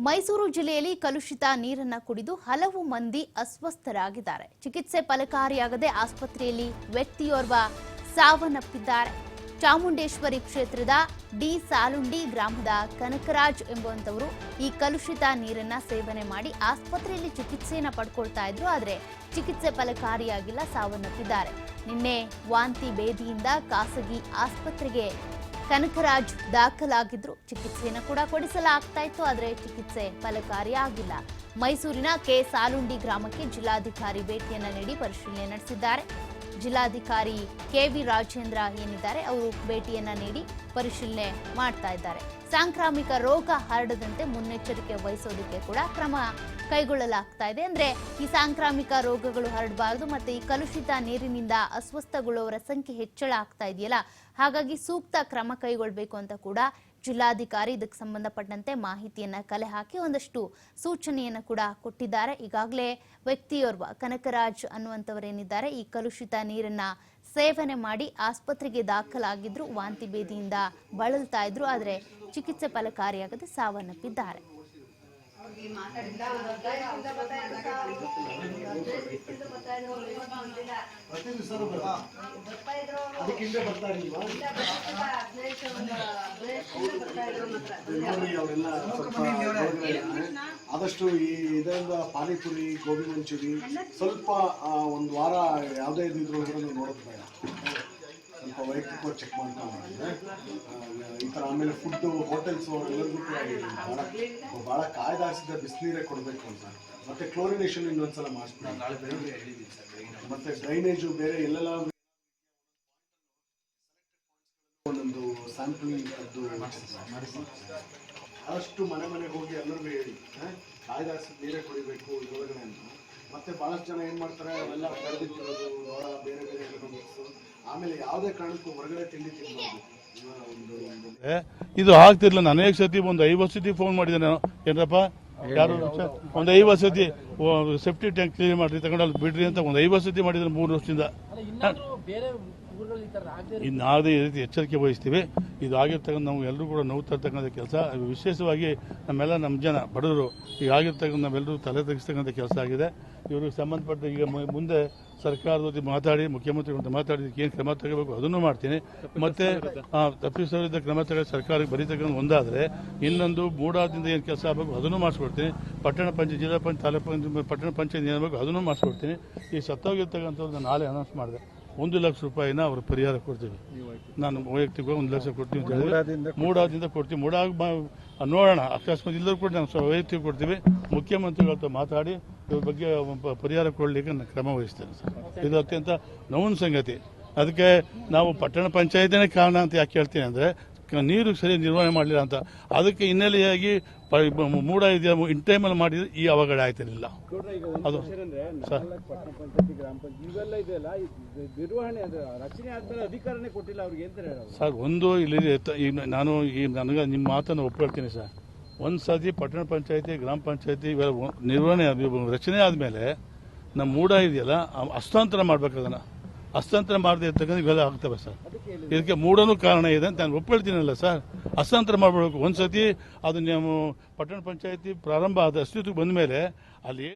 ಮೈಸೂರು ಜಿಲ್ಲೆಯಲ್ಲಿ ಕಲುಷಿತ ನೀರನ್ನು ಕುಡಿದು ಹಲವು ಮಂದಿ ಅಸ್ವಸ್ಥರಾಗಿದ್ದಾರೆ. ಚಿಕಿತ್ಸೆ ಫಲಕಾರಿಯಾಗದೆ ಆಸ್ಪತ್ರೆಯಲ್ಲಿ ವ್ಯಕ್ತಿಯೋರ್ವ ಸಾವನ್ನಪ್ಪಿದ್ದಾರೆ. ಚಾಮುಂಡೇಶ್ವರಿ ಕ್ಷೇತ್ರದ ಡಿ ಸಾಲುಂಡಿ ಗ್ರಾಮದ ಕನಕರಾಜ್ ಎಂಬುವಂತವರು ಈ ಕಲುಷಿತ ನೀರನ್ನ ಸೇವನೆ ಮಾಡಿ ಆಸ್ಪತ್ರೆಯಲ್ಲಿ ಚಿಕಿತ್ಸೆಯನ್ನು ಪಡ್ಕೊಳ್ತಾ ಇದ್ರು. ಆದರೆ ಚಿಕಿತ್ಸೆ ಫಲಕಾರಿಯಾಗಿಲ್ಲ, ಸಾವನ್ನಪ್ಪಿದ್ದಾರೆ. ನಿನ್ನೆ ವಾಂತಿ ಭೇದಿಯಿಂದ ಖಾಸಗಿ ಆಸ್ಪತ್ರೆಗೆ ಕನಕರಾಜ್ ದಾಖಲಾಗಿದ್ರು. ಚಿಕಿತ್ಸೆಯನ್ನು ಕೂಡ ಕೊಡಿಸಲಾಗ್ತಾ ಇತ್ತು, ಆದರೆ ಚಿಕಿತ್ಸೆ ಫಲಕಾರಿಯಾಗಿಲ್ಲ. ಮೈಸೂರಿನ ಕೆ ಸಾಲುಂಡಿ ಗ್ರಾಮಕ್ಕೆ ಜಿಲ್ಲಾಧಿಕಾರಿ ಭೇಟಿಯನ್ನ ನೀಡಿ ಪರಿಶೀಲನೆ ನಡೆಸಿದ್ದಾರೆ. ಜಿಲ್ಲಾಧಿಕಾರಿ ಕೆವಿ ರಾಜೇಂದ್ರ ಏನಿದ್ದಾರೆ ಅವರು ಭೇಟಿಯನ್ನ ನೀಡಿ ಪರಿಶೀಲನೆ ಮಾಡ್ತಾ ಇದ್ದಾರೆ. ಸಾಂಕ್ರಾಮಿಕ ರೋಗ ಹರಡದಂತೆ ಮುನ್ನೆಚ್ಚರಿಕೆ ವಹಿಸೋದಕ್ಕೆ ಕೂಡ ಕ್ರಮ ಕೈಗೊಳ್ಳಲಾಗ್ತಾ ಇದೆ. ಅಂದ್ರೆ ಈ ಸಾಂಕ್ರಾಮಿಕ ರೋಗಗಳು ಹರಡಬಾರದು, ಮತ್ತೆ ಈ ಕಲುಷಿತ ನೀರಿನಿಂದ ಅಸ್ವಸ್ಥಗೊಳ್ಳುವವರ ಸಂಖ್ಯೆ ಹೆಚ್ಚಳ ಆಗ್ತಾ ಇದೆಯಲ್ಲ, ಹಾಗಾಗಿ ಸೂಕ್ತ ಕ್ರಮ ಕೈಗೊಳ್ಳಬೇಕು ಅಂತ ಕೂಡ ಜಿಲ್ಲಾಧಿಕಾರಿ ಇದಕ್ಕೆ ಸಂಬಂಧಪಟ್ಟಂತೆ ಮಾಹಿತಿಯನ್ನ ಕಲೆ ಹಾಕಿ ಒಂದಷ್ಟು ಸೂಚನೆಯನ್ನು ಕೂಡ ಕೊಟ್ಟಿದ್ದಾರೆ. ಈಗಾಗಲೇ ವ್ಯಕ್ತಿಯೋರ್ವ ಕನಕರಾಜ್ ಅನ್ನುವಂಥವರೇನಿದ್ದಾರೆ ಈ ಕಲುಷಿತ ನೀರನ್ನ ಸೇವನೆ ಮಾಡಿ ಆಸ್ಪತ್ರೆಗೆ ದಾಖಲಾಗಿದ್ರು. ವಾಂತಿ ಭೇದಿಯಿಂದ ಬಳಲ್ತಾ ಇದ್ರು, ಆದರೆ ಚಿಕಿತ್ಸೆ ಫಲಕಾರಿಯಾಗದೆ ಸಾವನ್ನಪ್ಪಿದ್ದಾರೆ. ಆದಷ್ಟು ಈ ಇದರಿಂದ ಪಾನಿಪುರಿ, ಗೋಬಿ ಮಂಚೂರಿ ಸ್ವಲ್ಪ ಒಂದು ವಾರ ಯಾವುದೇ ಇದ್ದಿದ್ರು ನೋಡೋದು ಬೇಡ. ಸ್ವಲ್ಪ ವೈಯಕ್ತಿಕವಾಗಿ ಚೆಕ್ ಮಾಡ್ಕೊಂಡ್ರೆ ಈ ಥರ. ಆಮೇಲೆ ಫುಡ್ಡು ಹೋಟೆಲ್ಸು ಎಲ್ಲರಿಗೂ ಕೂಡ ಭಾಳ ಕಾಯ್ದಾರಿಸಿದ ಬಿಸಿನೀರೇ ಕೊಡಬೇಕು ಅಂತ. ಮತ್ತು ಕ್ಲೋರಿನೇಷನ್ ಇನ್ನೊಂದ್ಸಲ ಮಾಡಿಸ್ಬೇಕು. ಮತ್ತು ಡ್ರೈನೇಜು ಬೇರೆ ಎಲ್ಲೆಲ್ಲ ಒಂದೊಂದು ಸ್ಯಾಂಪಲಿಂಗ್ ಅದು ಮಾಡಿಸಿ ಅಷ್ಟು ಮನೆಗೆ ಹೋಗಿ ಎಲ್ಲರಿಗೂ ಹೇಳಿ ಕಾಯ್ದಾರಿಸಿದ ನೀರೇ ಕುಡಿಬೇಕು ಇದರೊಳಗಡೆ ಅಂತ. ಮತ್ತು ಭಾಳಷ್ಟು ಜನ ಏನು ಮಾಡ್ತಾರೆ, ಅವೆಲ್ಲ ಕರೆದಿಟ್ಟಿರೋದು ನೋಡ ಬೇರೆ ಬೇರೆ ಮಿಕ್ಸು. ಆಮೇಲೆ ಯಾವುದೇ ಕಾರಣಕ್ಕೂ ಹೊರಗಡೆ ತಿಂಡಿ ತಿನ್ಬೋದು. ಇದು ಆಗ್ತಿರ್ಲಿಲ್ಲ. ಅನೇಕ ಸತಿ ಒಂದು 50 ಸತಿ ಫೋನ್ ಮಾಡಿದೆ ನಾನು. ಏನಪ್ಪ ಯಾರು ಒಂದು 50 ಸತಿ ಸೆಫ್ಟಿ ಟ್ಯಾಂಕ್ ಕ್ಲೀನ್ ಮಾಡ್ರಿ, ತಗೊಂಡು ಬಿಡ್ರಿ ಅಂತ ಒಂದು 50 ಸತಿ ಮಾಡಿದ್ರೆ 3 ವರ್ಷದಿಂದ. ಇನ್ನಾಗದೇ ಈ ರೀತಿ ಎಚ್ಚರಿಕೆ ವಹಿಸ್ತೀವಿ. ಇದು ಆಗಿರ್ತಕ್ಕಂಥ ನಾವು ಎಲ್ಲರೂ ಕೂಡ ನೋವು ತರ್ತಕ್ಕಂಥ ಕೆಲಸ, ವಿಶೇಷವಾಗಿ ನಮ್ಮ ಜನ ಬಡವರು ಈಗ ಆಗಿರ್ತಕ್ಕಂಥ ನಾವೆಲ್ಲರೂ ತಲೆ ತೆಗಿಸ್ತಕ್ಕಂಥ ಕೆಲಸ ಆಗಿದೆ. ಇವ್ರಿಗೆ ಸಂಬಂಧಪಟ್ಟ ಈಗ ಮುಂದೆ ಸರ್ಕಾರದ ಜೊತೆ ಮಾತಾಡಿ ಮುಖ್ಯಮಂತ್ರಿಗಳ ಮಾತಾಡಿದಕ್ಕೆ ಏನು ಕ್ರಮ ತಗೋಬೇಕು ಅದನ್ನು ಮಾಡ್ತೀನಿ. ಮತ್ತೆ ತಪ್ಪಿಸೋರಿದ್ದ ಕ್ರಮ ತಗೊಂಡು ಸರ್ಕಾರಕ್ಕೆ ಬರೀತಕ್ಕಂಥ ಒಂದಾದರೆ ಇನ್ನೊಂದು ಮೂಡಾದಿಂದ ಏನು ಕೆಲಸ ಆಗಬೇಕು ಅದನ್ನು ಮಾಡಿಸ್ಕೊಡ್ತೀನಿ. ಪಟ್ಟಣ ಪಂಚಾಯತ್, ಜಿಲ್ಲಾ ಪಂಚಾಯತ್, ತಾಲೂಕು ಪಂಚಾಯತ್, ಪಟ್ಟಣ ಪಂಚಾಯತ್ ಏನಾಗಬೇಕು ಅದನ್ನು ಮಾಡಿಸ್ಕೊಡ್ತೀನಿ. ಈ ಸತ್ತೋಗಿರ್ತಕ್ಕಂಥದ್ದು ನಾಳೆ ಅನೌನ್ಸ್ ಮಾಡಿದೆ 1 ಲಕ್ಷ ರೂಪಾಯಿನ ಅವ್ರ ಪರಿಹಾರ ಕೊಡ್ತೀವಿ. ನಾನು ವೈಯಕ್ತಿಕವಾಗಿ 1 ಲಕ್ಷ ಕೊಡ್ತೀವಿ ಅಂತ ಹೇಳಿದ್ರೆ ಮೂಡಾದಿಂದ ಕೊಡ್ತೀವಿ. ನೋಡೋಣ, ಅಕಸ್ಮಾತ್ ಇಲ್ಲರೂ ಕೂಡ ನಾವು ವೈಯಕ್ತಿಕ ಕೊಡ್ತೀವಿ. ಮುಖ್ಯಮಂತ್ರಿಗಳ ಹತ್ರ ಮಾತಾಡಿ ಇವ್ರ ಬಗ್ಗೆ ಪರಿಹಾರ ಕೊಡಲಿಕ್ಕೆ ನಾನು ಕ್ರಮ ವಹಿಸ್ತೇನೆ ಸರ್. ಇದು ಅತ್ಯಂತ ನೋವಿನ ಸಂಗತಿ. ಅದಕ್ಕೆ ನಾವು ಪಟ್ಟಣ ಪಂಚಾಯತಿನೇ ಕಾರಣ ಅಂತ ಯಾಕೆ ಹೇಳ್ತೀನಿ ಅಂದರೆ, ನೀರು ಸರಿ ನಿರ್ವಹಣೆ ಮಾಡಲಿಲ್ಲ ಅಂತ. ಅದಕ್ಕೆ ಹಿನ್ನೆಲೆಯಾಗಿ ಮೂಡ ಇದೆಯಾ ಇನ್ ಟೈಮಲ್ಲಿ ಮಾಡಿದ್ರೆ ಈ ಅವಘಡ ಆಯ್ತಿರಲಿಲ್ಲ. ಅದು ಸರ್ ಸರ್ ಒಂದು ಇಲ್ಲಿ ನಾನು ನನಗೆ ನಿಮ್ಮ ಮಾತನ್ನು ಒಪ್ಕೊಳ್ತೀನಿ ಸರ್. ಒಂದು ಸರ್ತಿ ಪಟ್ಟಣ ಪಂಚಾಯತಿ, ಗ್ರಾಮ ಪಂಚಾಯತಿ ಇವೆಲ್ಲ ನಿರ್ವಹಣೆ ರಚನೆ ಆದಮೇಲೆ ನಮ್ಮ ಮೂಡ ಇದೆಯಲ್ಲ ಹಸ್ತಾಂತರ ಮಾಡ್ಬೇಕು. ಅದನ್ನು ಹಸ್ತಾಂತರ ಮಾಡದೆ ಇರ್ತಕ್ಕಂಥ ಇವೆಲ್ಲ ಆಗ್ತವೆ ಸರ್. ಇದಕ್ಕೆ ಮೂಡನೂ ಕಾರಣ ಇದೆ ಅಂತ ನಾನು ಒಪ್ಕೊಳ್ತೀನಲ್ಲ ಸರ್. ಹಸ್ತಾಂತರ ಮಾಡಬೇಕು. ಒಂದು ಸತಿ ಅದು ನೀವು ಪಟ್ಟಣ ಪಂಚಾಯತಿ ಪ್ರಾರಂಭ ಆದ ಅಸ್ತಿತ್ವಕ್ಕೆ ಬಂದ ಮೇಲೆ ಅಲ್ಲಿ